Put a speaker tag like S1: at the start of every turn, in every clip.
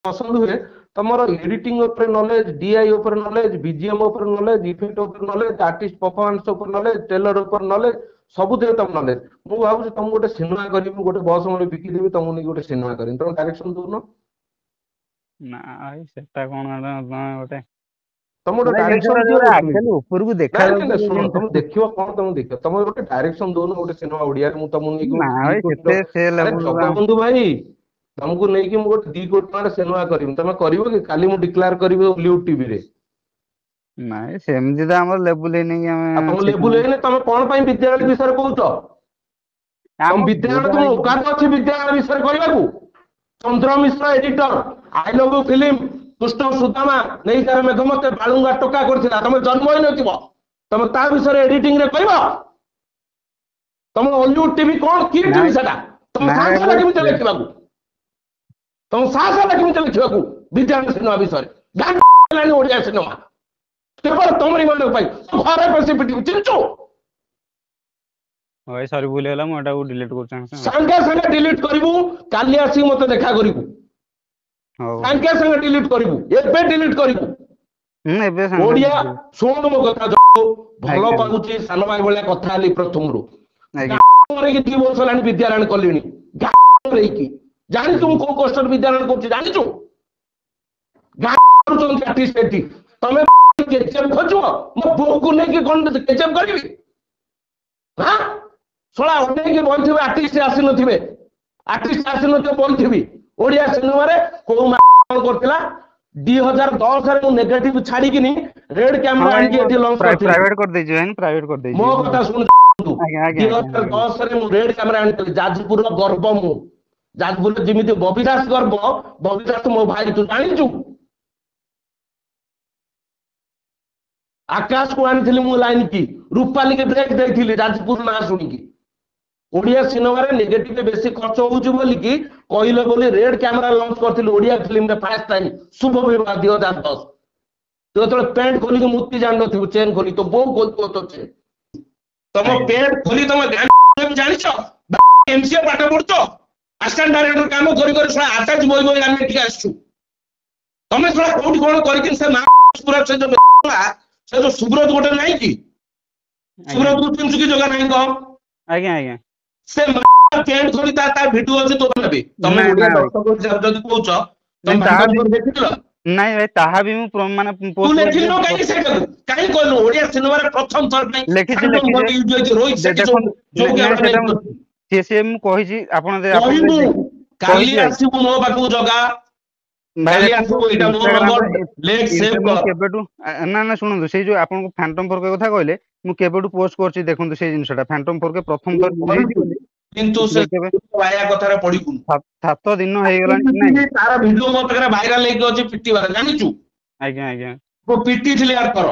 S1: पसंद हुए तमर एडिटिंग ऊपर नॉलेज, डीआई ऊपर नॉलेज, बीजीएम ऊपर नॉलेज, इफेक्ट ऊपर नॉलेज, आर्टिस्ट परफॉर्मेंस ऊपर नॉलेज, टेलर ऊपर नॉलेज, सब दे तम नॉलेज। मु भाबु तुम गोटे सिनेमा करी, गोटे बस में बिकी देबी, तुमको नहीं गोटे सिनेमा करी, तुम डायरेक्शन दउन।
S2: ना भाई सेटा कोन गोटे
S1: तुम गोटे
S2: ମାନେ
S1: डायरेक्शन
S2: ଜିନିଷଟା
S1: दियो
S2: ଯୋଉଟା
S1: गोटे
S2: ଆକ୍ଚୁଆଲି ଉପରକୁ
S1: ନାଇଁ
S2: ଦେଖା
S1: ନାଇଁ ନାଇଁ
S2: ଯାଉଛି
S1: ଶୁଣ,
S2: ଜିନିଷ।
S1: ତମେ ଦେଖିବ କଣ, ତମେ ଦେଖିବ ତମେ ଗୋଟେ डायरेक्शन ଦଉନ ଗୋଟେ ସିନେମା ଓଡିଆରେ, ମୁଁ ତମକୁ ନେଇକି
S2: ନା
S1: ଗୋଟେ ଦି
S2: ଭାଇ
S1: କୋଟିର,
S2: କେତେ ସେ
S1: ଆରେ
S2: ଲେବୁଲ
S1: ଜଗବନ୍ଧୁ ଭାଇ ତମକୁ ନେଇକି ମୁଁ ଗୋଟେ 2 କୋଟି ଟଙ୍କାର ସିନେମା କରିବି, ତମେ କରିବ କି? କାଲି ମୁଁ ଡିକ୍ଲାର କରିବି ଓଲିଉଡ ଟିଭିରେ।
S2: ନାଇଁ ସେମିତି ତ ଆମର ଲେବୁଲ ହେଇନି କି
S1: ଆଉ
S2: ଆମେ
S1: ତମ ଲେବୁଲ
S2: ସିନେମା
S1: ହେଇନି, ତମେ କଣ ପାଇଁ ବିଦ୍ୟାଳୟ ବିଷୟରେ କହୁଛ? ତମ
S2: ଆମ
S1: ବିଦ୍ୟାଳୟ, ତମ
S2: ବିଦ୍ୟାଳୟ
S1: ଓକାତ ଅଛି ବିଦ୍ୟାଳୟ ବିଷୟରେ କହିବାକୁ? Chandra Mishra editor, I love you film, Krishna Sudama ନେଇ ତାର ମେଘ ମତେ ବାଳୁଙ୍ଗା ଟୋକା କରିଥିଲା, ତମେ ଜନ୍ମ ହେଇନଥିବ, ତମେ ତା ବିଷୟରେ ଏଡିଟିଂ ରେ କହିବ? ତମ ଓଲିଉଡ ଟିଭି କଣ, କି ଟିଭି
S2: ନାଇଁ
S1: ସେଟା? ତମ
S2: ନାଇଁ
S1: ସାହସ ହେଲା
S2: ଭାଇ
S1: କେମିତି ଲେଖିବାକୁ? ତମ ସାହସ ହେଲା କେମିତି ଲେଖିବାକୁ ବିଦ୍ୟାଳୟ ସିନେମା ବିଷୟରେ? ଗାଁ ହେଲାଣି ଓଡିଆ ସିନେମା କେବଳ ତମରି ମାନଙ୍କ ପାଇଁ, ଘରେ ବସି ପିଟିବୁ, ଚିଞ୍ଚୁ
S2: ଭାଇ ସରି ଭୁଲ ହେଲା, ମୁଁ ଏଟାକୁ ଡିଲିଟ କରୁଛି ସାଙ୍ଗେ ସାଙ୍ଗେ।
S1: ସାଙ୍ଗେ ସାଙ୍ଗେ ଡିଲିଟ କରିବୁ, କାଲି ଆସିକି ମତେ ଦେଖା କରିବୁ,
S2: ହଉ ହଉ
S1: ସାଙ୍ଗେ ସାଙ୍ଗେ ଡିଲିଟ କରିବୁ, ଏବେ ଡିଲିଟ କରିବୁ।
S2: ଏବେ ସାଙ୍ଗେ
S1: ଓଡିଆ
S2: ସାଙ୍ଗେ
S1: ଶୁଣୁ ମୋ କଥା, ଭଲ
S2: ଆଜ୍ଞା
S1: ପାଉଛି, ସାନ ଭାଇ ଭଳିଆ କଥା ହେଲି ପ୍ରଥମରୁ।
S2: ଆଜ୍ଞା
S1: ଗାଁରେ 2 ବର୍ଷ ହେଲାଣି ବିଦ୍ୟାରାୟଣ କଲିଣି, ଗାଁକି ଜାଣିଛୁ ମୁଁ
S2: ଆଜ୍ଞା
S1: କୋଉ କଷ୍ଟରେ ବିଦ୍ୟାରାୟଣ କରୁଛି, ଜାଣିଛୁ? ଗାଁ କରୁଛନ୍ତି ଆର୍ଟିଷ୍ଟ ଏଠି, ତମେ କେଚେପ ଖୋଜିବ, ମୋ ବୋଉକୁ ନେଇକି କଣ କେଚେପ କରିବି? ହଁ ଶଳା ଅନେଇକି ବଇଥିବେ, ଆର୍ଟିଷ୍ଟ ଆସିନଥିବେ, ଆର୍ଟିଷ୍ଟ ଆସିନଥିବେ ବଇଥିବି। ଓଡିଆ ସିନେମାରେ କୋଉ କଣ କରିଥିଲା? 2010ରେ ମୁଁ ନେଗେଟିଭ ଛାଡିକିନି ରେଡ
S2: ହଁ
S1: କ୍ୟାମେରା
S2: ଭାଇ
S1: ଆଣିକି
S2: ମୁଁ
S1: ଏଠି ଲଞ୍ଚ କରିଥିଲି।
S2: ପ୍ରାଇଭେଟ କରିଦେଇଛି ଭାଇ, ପ୍ରାଇଭେଟ
S1: ମୋ
S2: କରିଦେଇଛି
S1: କଥା ଶୁଣୁ,
S2: ଆଜ୍ଞା ଆଜ୍ଞା ଆଜ୍ଞା ଆଜ୍ଞା
S1: 2010ରେ ମୁଁ ରେଡ କ୍ୟାମେରା ଆଣିଥିଲି, ଯାଜପୁରର ଗର୍ବ ମୁଁ। ଯାଜପୁରରେ ଯେମିତି ବବି ଦାସ ଗର୍ବ, ବବି ଦାସ ମୋ ଭାଇ, ତୁ ଜାଣିଛୁ? ଆକାଶକୁ ଆଣିଥିଲି ମୁଁ ଲାଇନ କି, ରୂପାଲିକି ବ୍ରେକ୍ ଦେଇଥିଲି ଯାଜପୁର ନାଁ ଶୁଣିକି। ଓଡିଆ ସିନେମାରେ ନେଗେଟିଭ ବେଶୀ ଖର୍ଚ୍ଚ ହଉଛି ବୋଲିକି କହିଲେ ବୋଲି ରେଡ କ୍ୟାମେରା ଲଞ୍ଚ କରିଥିଲି ଓଡିଆ ଫିଲ୍ମରେ ଫାର୍ଷ୍ଟ ଟାଇମ, ଶୁଭ ବିବାହ 2010। ତୁ ଯେତେବେଳେ ପ୍ୟାଣ୍ଟ ଖୋଲିକି ମୁତି ଜାଣିନଥିବୁ, ଚେନ୍ ଖୋଲି ତୋ ବୋଉ ଖୋଲିଥିବ ତୋ ଚେନ୍। ତମ
S2: ଆଜ୍ଞା
S1: ପ୍ୟାଣ୍ଟ ଖୋଲି ତମ ଜାଣିଛ? ଏମସିଏ ପାଠ ପଢୁଛ, ଆସିଷ୍ଟାଣ୍ଟ ଡାଇରେକ୍ଟର କାମ କରି କରି ଶଳା ଆଟାଚ ବହି ବହି ଆମେ ଏଠିକି ଆସିଛୁ। ତମେ ଶଳା କୋଉଠି କଣ କରିକି ସେ ମା ପୁରା ସେ ଯୋଉ ସୁବ୍ରତ ଗୋଟେ ନାହିଁ କି,
S2: ଆଜ୍ଞା
S1: ସୁବ୍ରତକୁ ଚିହ୍ନିଛୁ କି ଜଗା ନାହିଁ କହ?
S2: ଆଜ୍ଞା ଆଜ୍ଞା
S1: ସେ ପ୍ୟାଣ୍ଟ ଖୋଲି ତା ଭିଡିଓ ଅଛି ତୋ ନେବି, ତମେ
S2: ନାଇଁ
S1: ଓଡିଆ
S2: ନା ଭାଇ
S1: ଦର୍ଶକ ଯଦି କହୁଛ, ତମେ
S2: ନାଇଁ ତାହା ବି
S1: ଭାଗବତ ଦେଖିଥିଲ?
S2: ନାଇଁ ଭାଇ ତାହା ବି ମୁଁ ମାନେ
S1: ତୁ
S2: ପୋଷ୍ଟ
S1: ଲେଖିଲୁ
S2: କରିଛି।
S1: କାହିଁକି ସେଇଟାକୁ? କାହିଁ କହିଲୁ ଓଡିଆ ସିନେମାରେ ପ୍ରଥମ ଥର ପାଇଁ
S2: ଲେଖିଛି
S1: ଫ୍ୟାଣ୍ଟମ
S2: ଲେଖିଛି
S1: ୟୁଜ ହେଇଛି, ରୋହିତ ସେଠି
S2: ଦେଖନ୍ତୁ
S1: ଯୋଉ
S2: ନାଇଁ
S1: କ୍ୟାମେରା
S2: ସେଟା
S1: ୟୁଜ କରିଛି।
S2: ସିଏ ମୁଁ କହିଛି, ଆପଣ ଆପଣ
S1: କହିବୁ,
S2: ଦେଖି
S1: କାଲି
S2: କହିଛି ଭାଇ
S1: ଆସିବୁ ମୋ ପାଖକୁ ଜଗା,
S2: ଭାଇ
S1: କାଲି
S2: ଦେଖନ୍ତୁ
S1: ଆସିବୁ, ଏଇଟା ମୋ ନମ୍ବର, ଲେଖ ସେଭ
S2: ମୁଁ
S1: କର।
S2: କେବେଠୁ ନା ନା ଶୁଣନ୍ତୁ, ସେଇ ଯୋଉ ଆପଣଙ୍କୁ ଫ୍ୟାଣ୍ଟମ ଫୋର କଥା କହିଲେ, ମୁଁ କେବେଠୁ ପୋଷ୍ଟ କରୁଛି ଦେଖନ୍ତୁ ସେଇ ଜିନିଷଟା। ଫ୍ୟାଣ୍ଟମ ଫୋର ପ୍ରଥମ ଥର ରିଲିଜ କଲି,
S1: କିନ୍ତୁ ସେ
S2: କେବେ
S1: ବାୟା କଥାରେ ପଡିବୁନି।
S2: 7 ଦିନ ହେଇଗଲାଣି ନାଇଁ।
S1: ତାର ଭିଡିଓ ମୋ ପାଖରେ ଭାଇରାଲ ହେଇକି ଅଛି ପିଟିବାର, ଜାଣିଛୁ?
S2: ଆଜ୍ଞା ଆଜ୍ଞା
S1: ମୁଁ ପିଟିଥିଲି ଆର ଥର,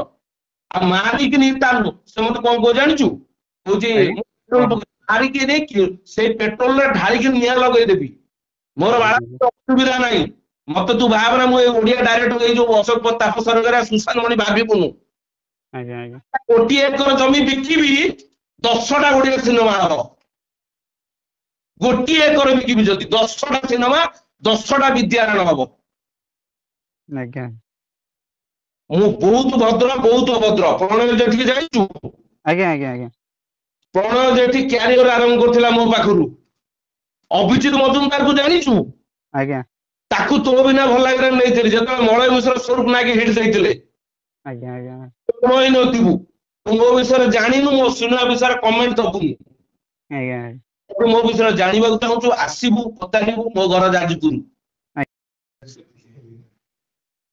S1: ଆଉ ମାରିକିନି ତାର ସେ ମତେ କଣ କହୁଛି ଜାଣିଛୁ? କହୁଛି
S2: ଆଜ୍ଞା
S1: ମାରିକି ନେଇକି ସେଇ ପେଟ୍ରୋଲରେ ଢାଳିକି ନିଆଁ ଲଗେଇଦେବି, ମୋର
S2: ଆଜ୍ଞା
S1: ବାଳା ଅସୁବିଧା ନାହିଁ। ମତେ ତୁ ଭାବନା, ମୁଁ ଏଇ ଓଡିଆ ଡାଇରେକ୍ଟର, ଏଇ ଯୋଉ ଅଶୋକ ତାପସର ସୁଶାନ୍ତ ମଣି ଭାବିବୁନୁ।
S2: ଆଜ୍ଞା ଆଜ୍ଞା
S1: 1 ଏକର ଜମି ବିକିବି, 10ଟା ଓଡିଆ ସିନେମା ହବ। 1 ଏକର ବିକିବି ଯଦି, 10ଟା ସିନେମା, 10ଟା ବିଦ୍ୟାରାୟଣ ହବ।
S2: ଆଜ୍ଞା
S1: ମୁଁ ବହୁତ ଭଦ୍ର, ବହୁତ ଅଭଦ୍ର। ପ୍ରଣୟ ଯେଠିକି ଯାଇଛୁ?
S2: ଆଜ୍ଞା ଆଜ୍ଞା ଆଜ୍ଞା
S1: ପ୍ରଣୟ ଯେଠି କ୍ୟାରିୟର ଆରମ୍ଭ କରୁଥିଲା ମୋ ପାଖରୁ, ଅଭିଜିତ ମଜୁମଦାରକୁ ଜାଣିଛୁ?
S2: ଆଜ୍ଞା
S1: ତାକୁ ତୋ ବିନା ଭଲ ଲାଗିଲାନି ନେଇଥିଲି, ଯେତେବେଳେ ମଳୟ ମିଶ୍ର ସ୍ୱରୂପ ନାୟକ ହିଟ ଦେଇଥିଲେ।
S2: ଆଜ୍ଞା ଆଜ୍ଞା
S1: ନଥିବୁ, ତୁ ମୋ ବିଷୟରେ ଜାଣିନୁ, ମୋ ସିନେମା ବିଷୟରେ କମେଣ୍ଟ ଦବୁନି।
S2: ଆଜ୍ଞା
S1: ମୋ ବିଷୟରେ ଜାଣିବାକୁ ଚାହୁଁଛୁ, ଆସିବୁ ପଚାରିବୁ, ମୋ ଘର ଯାଜପୁର।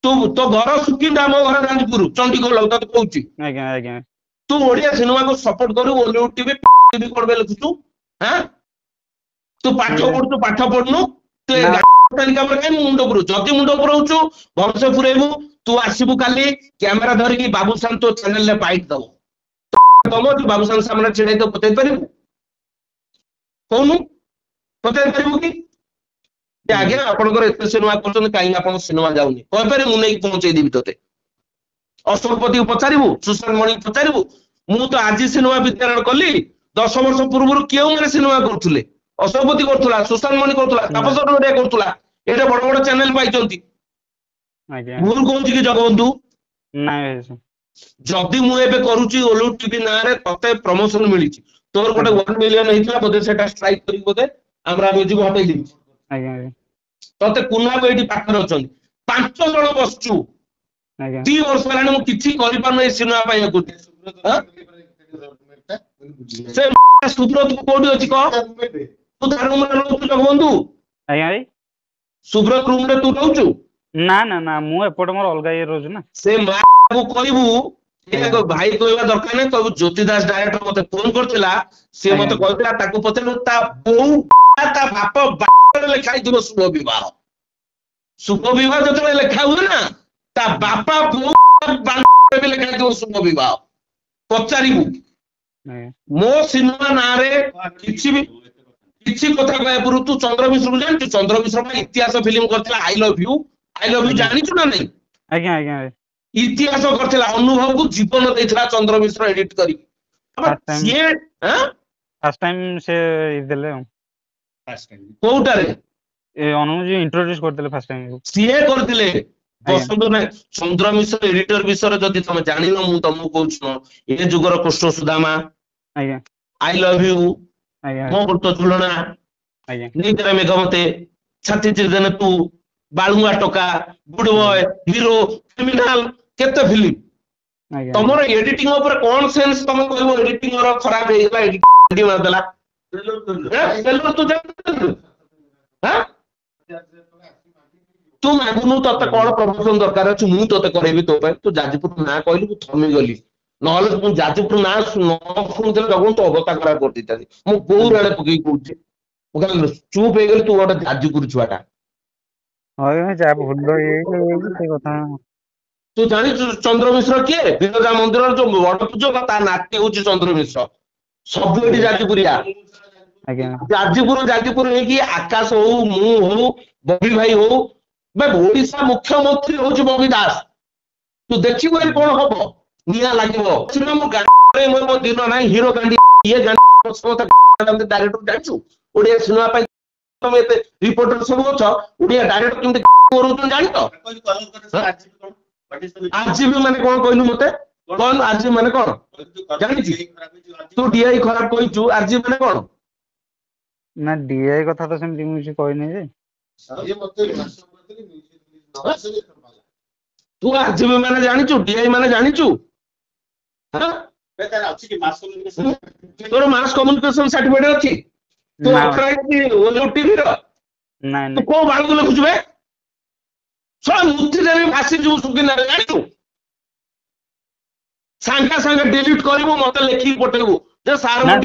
S1: ତୁ ତୋ ଘର ସୁକିନ୍ଦା, ମୋ ଘର ଯାଜପୁର, ଚଣ୍ଡିଖୋଲ ତତେ କହୁଛି।
S2: ଆଜ୍ଞା ଆଜ୍ଞା
S1: ତୁ ଓଡିଆ ସିନେମାକୁ ସପୋର୍ଟ କରିବୁ, ଓଲିଉଡ ଟିଭି କଣ ପାଇଁ ଲେଖୁଛୁ? ଆଁ ତୁ ପାଠ
S2: ସେଇଟା
S1: ପଢୁଛୁ, ପାଠ ପଢୁନୁ, ତୁ ଏ
S2: ନା
S1: କାଇଁ ମୁଣ୍ଡ ପୁରଉଛୁ? ଯଦି ମୁଣ୍ଡ ପୁରଉଛୁ ଭଲସେ ପୁରେଇବୁ। ତୁ ଆସିବୁ କାଲି କ୍ୟାମେରା ଧରିକି, ବାବୁସାନ ତୋ ଚ୍ୟାନେଲରେ ବାଇଟ ଦବ। ତୁ ବାବୁସାନ ସାମ୍ନାରେ ଛିଡା ହେଇକି ପତେଇ ପାରିବୁ? କହୁନୁ, ପଚାରି ପାରିବୁ କି?
S2: ହୁଁ
S1: ଆଜ୍ଞା ଆପଣଙ୍କର ଏତେ ସିନେମା କରୁଛନ୍ତି, କାହିଁକି ଆପଣଙ୍କ ସିନେମା ଯାଉନି? କହିପାରିବୁ, ମୁଁ ନେଇକି ପହଞ୍ଚେଇଦେବି ତତେ। ଅଶୋକପତିକୁ ପଚାରିବୁ, ସୁଶାନ୍ତ ମଣିକୁ ପଚାରିବୁ। ମୁଁ ତ ଆଜି ସିନେମା ବିତରଣ କଲି, 10 ବର୍ଷ ପୂର୍ବରୁ କେଉଁମାନେ ସିନେମା କରୁଥିଲେ? ଅଶୋକପତି କରୁଥିଲା, ସୁଶାନ୍ତ ମଣି କରୁଥିଲା,
S2: ନା
S1: ତାପସ କରୁଥିଲା, एटा बड़ बड़ चैनल पाइचंती
S2: आज्ञा
S1: भूल कहूची कि जगबंधु
S2: नाइ भाई
S1: जदि मु एबे करूची ओलू टीवी ना रे तते प्रमोशन मिली तोर गोटे 1 मिलियन हेतिला बोधे सेटा स्ट्राइक करी बोधे हमरा म्यूजिक हटै दी
S2: आज्ञा
S1: तते कुना बेटी पाखर अछन 5 जण बसचू
S2: आज्ञा
S1: 3 वर्ष हेलानी मु किछि करि पार नै सिनेमा पाइ को से सुब्रत को कोडी अछि को तू तार रूम रे रहू जगबंधु
S2: आज्ञा भाई
S1: सुब्रत रूम रे तू रहूचू
S2: ना ना ना मु एपट मोर अलगा ये रोज ना
S1: से मां को कहबू ए भाई कहबा दरकार नै कहबू ज्योति दास डायरेक्टर मते फोन करथिला से मते कहथिला ताको पछे ता बहु ता बाप लेखाई दिबो शुभ विवाह जतले लेखा हुए ना ता बापा बहु लेखाई दिबो शुभ विवाह पचारिबू मो सिनेमा ना रे किछि कथा कहै पुरु तू चंद्र मिश्र को जानछु चंद्र मिश्र का इतिहास फिल्म करथिला आई लव यू जानिछु ना नहीं
S2: आज्ञा आज्ञा
S1: इतिहास करथिला अनुभव को जीवन देथिला चंद्र मिश्र एडिट करी अब ये हां
S2: फर्स्ट टाइम से देले
S1: कोउटारे
S2: ए अनुज जी इंट्रोड्यूस करथिले फर्स्ट टाइम
S1: सीए करथिले पसंद नै चंद्र मिश्र एडिटर विषय जदि तुम जानिनो मु तुमको कहूछु ए जुगर कृष्ण सुदामा
S2: आज्ञा
S1: आई लव यू
S2: आज्ञा
S1: मो गुट तुलना
S2: आज्ञा
S1: नीतरे मेघमते छाती चिरदन तू बालुआ टका गुड बॉय हीरो क्रिमिनल केते फिल्म
S2: आज्ञा
S1: तमरो एडिटिंग ऊपर कोन सेंस तुम कहबो एडिटिंग रो खराब हे गेला एडिटिंग मार देला ट्रेलर तो जान हां तू मागुनु तते कोन प्रमोशन दरकार अछि मु तते करेबी तो पे तू जाजपुर ना कहली मु थमी गली नहले तू जाजपुर ना न सुनते जगन तो अवस्था खराब कर दिता मु बहु रेले पकई कहूची मु कहले चुप हे गेली तू गोटे जाजपुर छुआटा
S2: होय जा भूल ये से कथा
S1: तू जानी चंद्र मिश्र किए बिरजा मंदिर जो बड़ पूजक ता नाट्य होची चंद्र मिश्र सब एटी जाजपुरिया
S2: आज्ञा
S1: जाजपुर है कि आकाश हो मु हो बबी भाई हो बे ओडिशा मुख्यमंत्री होची बबी दास तू देखिबो कोन हबो निया लागिबो सिनेमा मो गाडी मो दिन नाही हीरो गाडी ये गाडी समत डायरेक्टर जाचू ओडिया सिनेमा पाई तुम एते रिपोर्टर सब छ ओडिया डायरेक्टर किमते करू जानि तो आरजीबी माने कोन कहलु मते कोन आरजीबी माने कोन जानि छी तू डीआई खराब कहिचू आरजीबी माने कोन
S2: ना डीआई कथा तो सेमति मुझे कोइ नै जे
S1: ये मते तू आरजीबी माने जानिचू डीआई माने जानिचू हां बेकार अछि कि मास कम्युनिकेशन तोर मास कम्युनिकेशन सर्टिफिकेट अछि तू अप्लाई की ओलो टीवी रो
S2: नै
S1: तू को बाल लिखुछ बे सब मुक्ति देवी फासी जो सुकिना रे जानिचू सांगा डिलीट करबो मते लेखि पठेबो जे सार मो